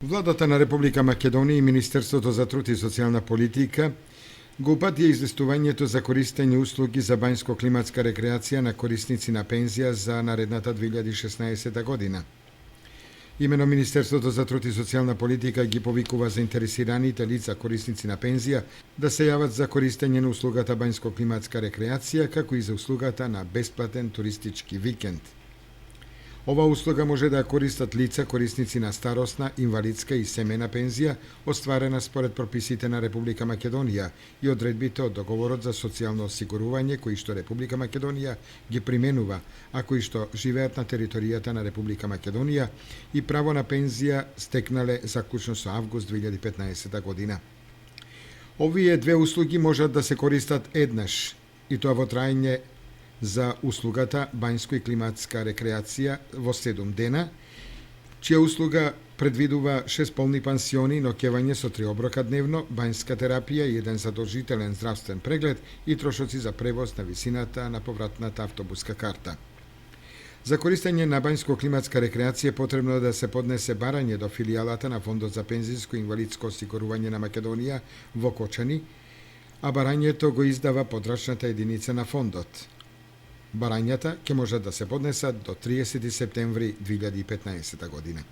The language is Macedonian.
Владата на Република Македонија и Министерството за труд и социјална политика го упатија известувањето за користење услуги за бањско-климатска рекреација на корисници на пензија за наредната 2016 година. Имено Министерството за труд и социјална политика ги повикува заинтересираните лица корисници на пензија да се јават за користење на услугата бањско-климатска рекреација, како и за услугата на бесплатен туристички викенд. Ова услуга може да ја користат лица корисници на старосна, инвалидска и семејна пензија, остварена според прописите на Република Македонија и одредбите од договорот за социјално осигурување кои што Република Македонија ги применува, а кои што живеат на територијата на Република Македонија и право на пензија стекнале заклучно со август 2015 година. Овие две услуги можат да се користат еднаш, и тоа во траење за услугата бањско и климатска рекреација во 7 дена, чија услуга предвидува 6 полни пансиони, ноќевање со 3 оброка дневно, бањска терапија и еден задолжителен здравствен преглед и трошоци за превоз на висината на повратната автобуска карта. За користење на бањско-климатска рекреација потребно да се поднесе барање до филијалата на Фондот за пензиско и инвалидско осигурување на Македонија во Кочани, а барањето го издава подрачната единица на фондот. Барањата ќе можат да се поднесат до 30 септември 2015 година.